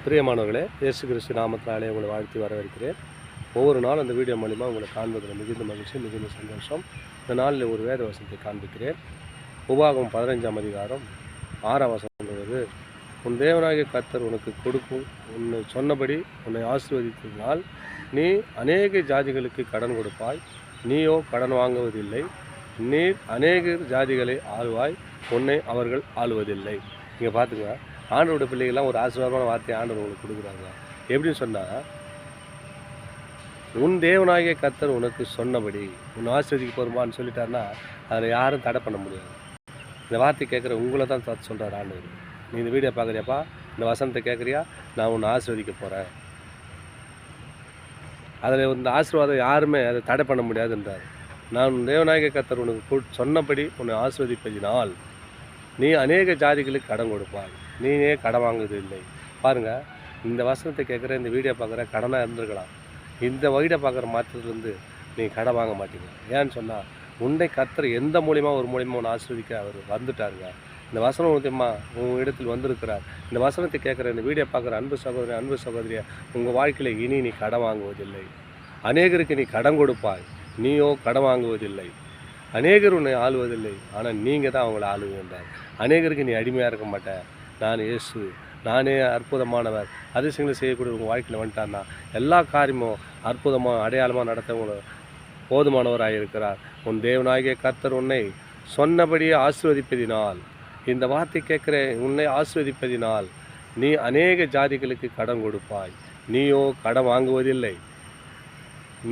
பிரியமானவர்களே, இயேசு கிறிஸ்து நாமத்தினாலே உங்களை வாழ்த்தி வரவேற்கிறேன். ஒவ்வொரு நாளும் அந்த வீடியோ மூலிமா உங்களை காண்பதில் மிகுந்த மகிழ்ச்சி, மிகுந்த சந்தோஷம். இந்த நாளில் ஒரு வேத வசனத்தை காண்பிக்கிறேன். உபாகமம் 15ஆம் அதிகாரம் 6ஆம் வசனம் சொல்வது, உன் தேவனாகிய கர்த்தர் உனக்கு கொடுக்கும் உன்னை சொன்னபடி உன்னை ஆசீர்வதித்ததினால் நீ அநேக ஜாதிகளுக்கு கடன் கொடுப்பாய், நீயோ கடன் வாங்குவதில்லை. நீர் அநேக ஜாதிகளை ஆளுவாய், உன்னை அவர்கள் ஆளுவதில்லை. இங்கே பார்த்துங்க, ஆண்டவருடைய பிள்ளைகள்லாம் ஒரு ஆசீர்வாதமான வார்த்தையை ஆண்டவர் உங்களுக்கு கொடுக்குறாங்க. எப்படின்னு சொன்னால், உன் தேவனாகிய கர்த்தர் உனக்கு சொன்னபடி உன் ஆசீர்வதிக்க போருமான்னு சொல்லிட்டாருன்னா அதில் யாரும் தடை பண்ண முடியாது. இந்த வார்த்தை கேட்குற உங்களை தான் சொல்கிறார் ஆண்டவர். நீ இந்த வீடியோ பார்க்குறியாப்பா, இந்த வசனத்தை கேட்குறியா, நான் உன்னை ஆசீர்வதிக்க போகிறேன். அதில் இந்த ஆசீர்வாதம் யாருமே அதை தடை பண்ண முடியாதுன்றார். நான் தேவனாகிய கர்த்தர் உனக்கு சொன்னபடி உன்னை ஆசீர்வதிப்பதினால் நீ அநேக ஜாதிகளுக்கு கடன் கொடுப்பாய், நீனே கடன் வாங்குவது இல்லை. பாருங்கள், இந்த வசனத்தை கேட்குற, இந்த வீடியோ பார்க்குற கடனாக இருந்திருக்கலாம். இந்த வீடியோ பார்க்குற மாற்றத்துலேருந்து நீ கடன் வாங்க மாட்டீங்க. ஏன்னு சொன்னால், உன்னை கர்த்தர் எந்த மூலியமாக ஒரு மூலியமாக உன்னை ஆசீர்வதிக்க அவர் வந்துட்டாருங்க. இந்த வசனம் மூலியமா உங்கள் இடத்தில் வந்திருக்கிறார். இந்த வசனத்தை கேட்குற, இந்த வீடியோ பார்க்குற அன்பு சகோதரி, அன்பு சகோதரியை, உங்கள் வாழ்க்கையில் இனி நீ கடன் வாங்குவதில்லை. அநேகருக்கு நீ கடன் கொடுப்பாய், நீயோ கடன் வாங்குவதில்லை. அநேகர் உன்னை ஆளுவதில்லை, ஆனால் நீங்கள் தான் அவங்கள ஆளுவீன்றார். அநேகருக்கு நீ அடிமையாக இருக்க மாட்டேன். நான் இயேசு, நானே அற்புதமானவர், அதிசயங்களை செய்யக்கூடிய உங்கள் வாழ்க்கையில் வந்துட்டார்னா எல்லா காரியமும் அற்புதமாக அடையாளமாக நடத்தவங்க போதுமானவராக இருக்கிறார். உன் தேவனாகிய கர்த்தர் உன்னை சொன்னபடியே ஆசீர்வதிப்பதினால், இந்த வார்த்தை கேட்குற உன்னை ஆசீர்வதிப்பதினால் நீ அநேக ஜாதிகளுக்கு கடன் கொடுப்பாய், நீயோ கடன் வாங்குவதில்லை.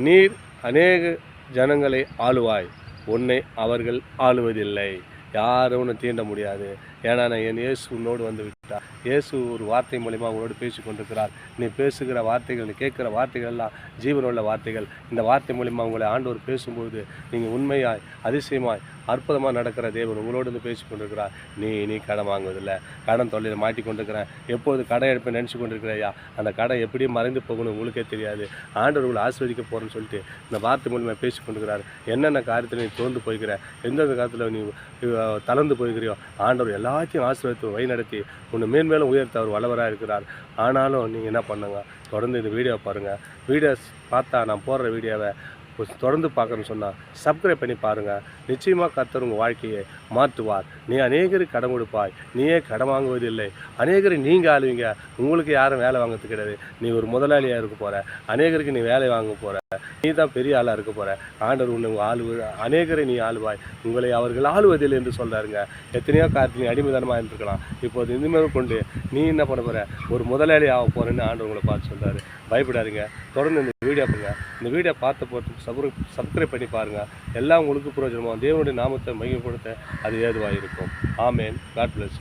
நீர் அநேக ஜனங்களை ஆளுவாய், உன்னை அவர்கள் ஆளுவதில்லை. யாரும் உன்னை தீண்ட முடியாது. ஏன்னா நான் என் இயேசு உன்னோடு வந்து விட்டார். இயேசு ஒரு வார்த்தை மூலிமா உங்களோடு பேசி கொண்டிருக்கிறார். நீ பேசுகிற வார்த்தைகள், நீ கேட்குற வார்த்தைகள் எல்லாம் ஜீவனுள்ள வார்த்தைகள். இந்த வார்த்தை மூலிமா உங்களை ஆண்டவர் பேசும்போது நீங்கள் உண்மையாய், அதிசயமாய், அற்புதமாக நடக்கிற தேவன் உங்களோடு வந்து பேசி கொண்டிருக்கிறார். நீ கடன் வாங்குவதில்லை. கடன் தொல்லையில் மாட்டி கொண்டிருக்கிறேன், எப்போது கடை எடுப்பேன் நினச்சி கொண்டிருக்கிறையா, அந்த கடை எப்படியும் மறைந்து போகணும் உங்களுக்கே தெரியாது. ஆண்டவர் உங்களை ஆசீர்வதிக்க போகிறேன்னு சொல்லிட்டு இந்த வார்த்தை மூலிமா பேசி கொண்டிருக்கிறார். என்னென்ன காரியத்தில் நீ தோர்ந்து போய்க்கிற, எந்தெந்த காரியத்தில் நீ தளர்ந்து போய்க்கிறியோ, ஆண்டவர் எல்லாத்தையும் ஆசீர்வதித்து வழிநடத்தி உன்னை மேன்மேலும் உயர்த்த அவர் வல்லவராக இருக்கிறார். ஆனாலும் நீங்கள் என்ன பண்ணுங்க, தொடர்ந்து இந்த வீடியோ பாருங்கள். வீடியோஸ் பார்த்தா நான் போடுற வீடியோவை தொடர்ந்து பார்க்கணுன்னு சொன்னால் சப்ஸ்கிரைப் பண்ணி பாருங்கள். நிச்சயமாக கர்த்தர் உங்கள் வாழ்க்கையை மாற்றுவார். நீ அநேகருக்கு கடன் கொடுப்பாய், நீயே கடன் வாங்குவதில்லை. அநேகரை நீங்கள் ஆளுவீங்க, உங்களுக்கு யாரும் வேலை வாங்கிறது கிடையாது. நீ ஒரு முதலாளியாக இருக்க போகிற, அநேகருக்கு நீ வேலை வாங்க போகிற, நீ தான் பெரிய ஆளாக இருக்க போகிற. ஆண்டவர் உன்னை அநேகரை நீ ஆளுவாய், உங்களை அவர்கள் ஆளுவதில்லை என்று சொல்கிறாருங்க. எத்தனையோ காரியத்தில் நீ அடிமைதனமாக இருந்திருக்கலாம். இப்போது இனிமேல் கொண்டு நீ என்ன பண்ண போகிற, ஒரு முதலாளி ஆக போகிறேன்னு ஆண்டவர் உங்களை பார்த்து சொல்கிறாரு. பயப்படாதீங்க, தொடர்ந்து இந்த வீடியோ பாருங்கள். இந்த வீடியோ பார்த்த போகிறதுக்கு சப்ஸ்கிரைப் பண்ணி பாருங்கள். எல்லாம் உங்களுக்கு பிரயோஜனமாக தேவனுடைய நாமத்தை மையப்படுத்த அது ஏதுவாக இருக்கும். ஆமேன். God bless you.